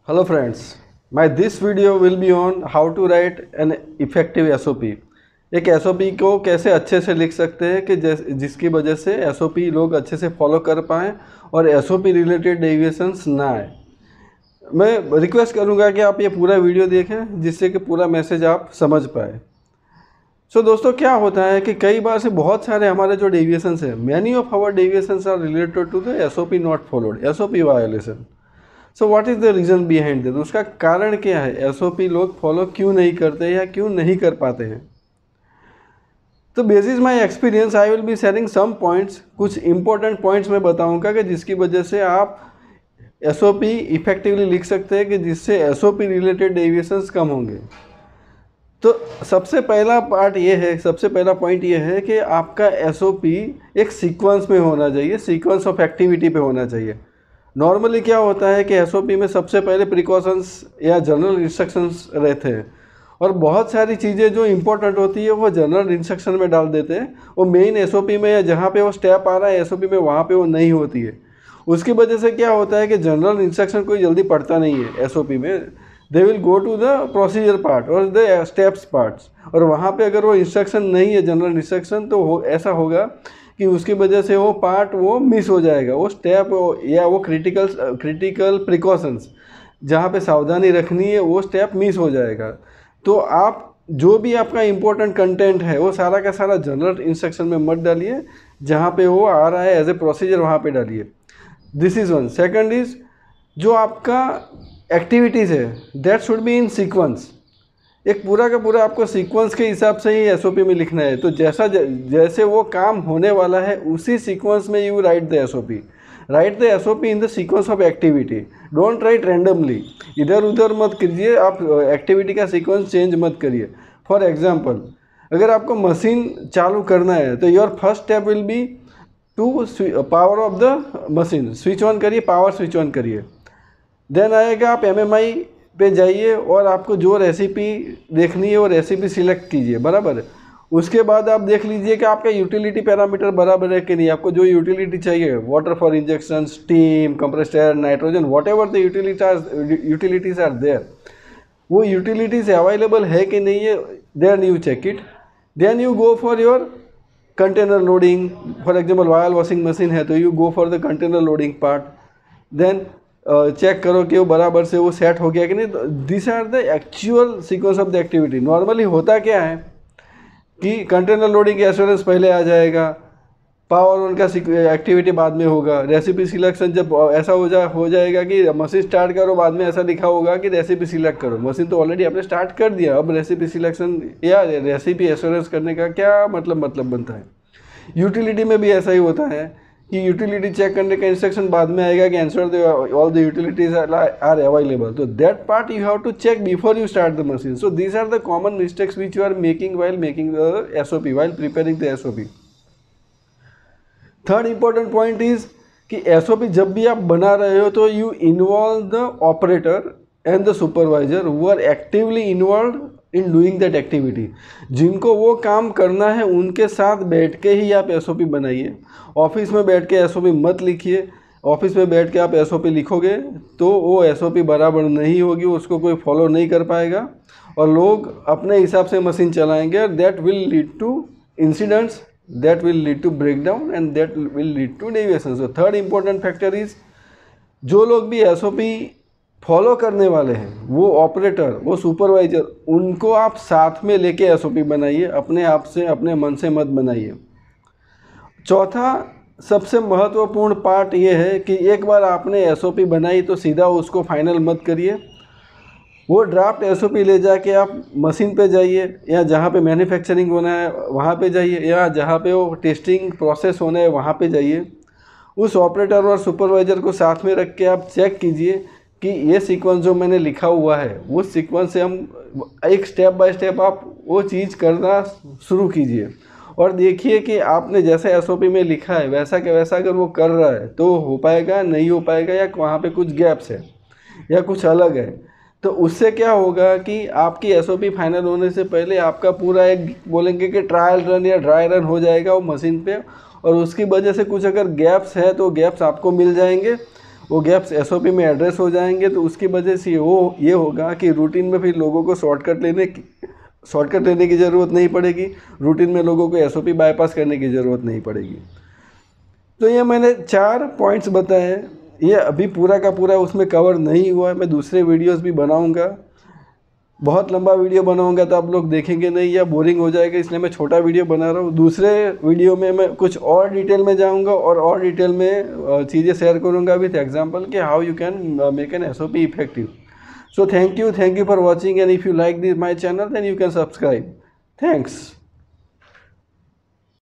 Hello friends, this video will be on how to write an effective SOP। एक SOP को कैसे अच्छे से लिख सकते हैं कि जिसकी वजह से SOP लोग अच्छे से फॉलो कर पाएँ और SOP रिलेटेड डेविएशंस ना आए। मैं रिक्वेस्ट करूँगा कि आप ये पूरा वीडियो देखें जिससे कि पूरा मैसेज आप समझ पाए। दोस्तों क्या होता है कि कई बार से बहुत सारे हमारे जो डेविएशंस हैं, many of our deviations are related to the SOP not followed, SOP violation. What is the reason behind this? उसका कारण क्या है? SOP लोग फॉलो क्यों नहीं करते या क्यों नहीं कर पाते हैं? तो basis my experience I will be sharing some points, कुछ इंपॉर्टेंट पॉइंट्स मैं बताऊंगा कि जिसकी वजह से आप SOP इफेक्टिवली लिख सकते हैं कि जिससे SOP रिलेटेड डेविएशंस कम होंगे। तो सबसे पहला पॉइंट ये है कि आपका SOP एक सीक्वेंस में होना चाहिए, सीक्वेंस ऑफ एक्टिविटी पे होना चाहिए। नॉर्मली क्या होता है कि SOP में सबसे पहले प्रिकॉशंस या जनरल इंस्ट्रक्शंस रहते हैं और बहुत सारी चीज़ें जो इंपॉर्टेंट होती है वो जनरल इंस्ट्रक्शन में डाल देते हैं। वो मेन SOP में या जहाँ पे वो स्टेप आ रहा है SOP में वहाँ पे वो नहीं होती है। उसकी वजह से क्या होता है कि जनरल इंस्ट्रक्शन कोई जल्दी पढ़ता नहीं है SOP में। They will go to the procedure part और द स्टेप्स पार्ट्स, और वहाँ पे अगर वो इंस्ट्रक्शन नहीं है जनरल इंस्ट्रक्शन तो ऐसा होगा कि उसकी वजह से वो पार्ट वो मिस हो जाएगा, वो स्टेप या वो क्रिटिकल प्रिकॉशंस जहाँ पे सावधानी रखनी है वो स्टेप मिस हो जाएगा। तो आप जो भी आपका इम्पोर्टेंट कंटेंट है वो सारा का सारा जनरल इंस्ट्रक्शन में मत डालिए, जहाँ पे वो आ रहा है एज ए प्रोसीजर वहाँ पे डालिए। This is one. Second is जो आपका एक्टिविटीज़ है that should be in sequence. एक पूरा का पूरा आपको सीक्वेंस के हिसाब से ही SOP में लिखना है। तो जैसे वो काम होने वाला है उसी सीक्वेंस में you right the SOP। Right the SOP in the sequence of activity, don't write randomly. इधर उधर मत कीजिए, आप एक्टिविटी का सीक्वेंस चेंज मत करिए। फॉर एग्जांपल, अगर आपको मशीन चालू करना है तो your first step will be to power of the machine, switch on करिए, पावर स्विच ऑन करिए। देन आएगा आप MMI पे जाइए और आपको जो रेसिपी देखनी है वो रेसिपी सिलेक्ट कीजिए, बराबर। उसके बाद आप देख लीजिए कि आपका यूटिलिटी पैरामीटर बराबर है कि नहीं। आपको जो यूटिलिटी चाहिए, water for injection, steam, compressed air, nitrogen, whatever the utilities are there, वो यूटिलिटीज अवेलेबल है कि नहीं है, then you check it. Then you go for your container loading. For example vial washing machine है तो you go for the container loading part. Then check करो कि वो बराबर से वो सेट हो गया कि नहीं। तो this are the actual sequence of the activity. Normally होता क्या है कि कंटेनर लोडिंग एश्योरेंस पहले आ जाएगा, पावर ऑन का एक्टिविटी बाद में होगा, रेसिपी सिलेक्शन जब ऐसा हो जाएगा कि मशीन स्टार्ट करो, बाद में ऐसा लिखा होगा कि रेसिपी सिलेक्ट करो। मशीन तो ऑलरेडी आपने स्टार्ट कर दिया, अब रेसिपी सिलेक्शन या रेसिपी एश्योरेंस करने का क्या मतलब बनता है। यूटिलिटी में भी ऐसा ही होता है कि यूटिलिटी चेक करने का इंस्ट्रक्शन बाद में आएगा कि answer all the utilities are available. तो that part you have to check before you start the machine. So these are the common mistakes which you are making while making the SOP, while preparing the SOP। Third important point is कि SOP जब भी आप बना रहे हो तो you involve the operator and the supervisor who are actively involved in doing that activity. जिनको वो काम करना है उनके साथ बैठ के ही आप SOP बनाइए। ऑफिस में बैठ के SOP मत लिखिए। ऑफिस में बैठ के आप SOP लिखोगे तो वो SOP बराबर नहीं होगी, उसको कोई फॉलो नहीं कर पाएगा और लोग अपने हिसाब से मशीन चलाएंगे और that will lead to incidents, that will lead to breakdown and that will lead to deviation। So third important factor is जो लोग भी SOP फॉलो करने वाले हैं, वो ऑपरेटर, वो सुपरवाइजर, उनको आप साथ में लेके SOP बनाइए, अपने आप से, अपने मन से मत बनाइए। चौथा सबसे महत्वपूर्ण पार्ट ये है कि एक बार आपने SOP बनाई तो सीधा उसको फाइनल मत करिए। वो ड्राफ्ट SOP ले जाके आप मशीन पे जाइए या जहाँ पे मैन्युफैक्चरिंग होना है वहाँ पे जाइए या जहाँ पे वो टेस्टिंग प्रोसेस होना है वहाँ पे जाइए। उस ऑपरेटर और सुपरवाइज़र को साथ में रख के आप चेक कीजिए कि ये सीक्वेंस जो मैंने लिखा हुआ है उस सीक्वेंस से हम एक स्टेप बाय स्टेप आप वो चीज़ करना शुरू कीजिए और देखिए कि आपने जैसे SOP में लिखा है वैसा के वैसा अगर वो कर रहा है तो हो पाएगा, नहीं हो पाएगा, या वहाँ पे कुछ गैप्स है या कुछ अलग है। तो उससे क्या होगा कि आपकी SOP फाइनल होने से पहले आपका पूरा एक बोलेंगे कि ट्रायल रन या ड्राई रन हो जाएगा वो मशीन पे, और उसकी वजह से कुछ अगर गैप्स है तो गैप्स आपको मिल जाएंगे। वो गैप्स एसओपी में एड्रेस हो जाएंगे, तो उसकी वजह से वो ये होगा कि रूटीन में फिर लोगों को शॉर्टकट लेने की ज़रूरत नहीं पड़ेगी, रूटीन में लोगों को एसओपी बाईपास करने की ज़रूरत नहीं पड़ेगी। तो ये मैंने 4 पॉइंट्स बताए हैं, ये अभी पूरा का पूरा उसमें कवर नहीं हुआ है, मैं दूसरे वीडियोस भी बनाऊंगा। बहुत लंबा वीडियो बनाऊंगा तो आप लोग देखेंगे नहीं या बोरिंग हो जाएगा, इसलिए मैं छोटा वीडियो बना रहा हूँ। दूसरे वीडियो में मैं कुछ और डिटेल में जाऊंगा और डिटेल में चीज़ें शेयर करूंगा विथ एग्जांपल कि how you can make an SOP effective. So thank you for watching, and if you like this my channel, then you can subscribe. Thanks.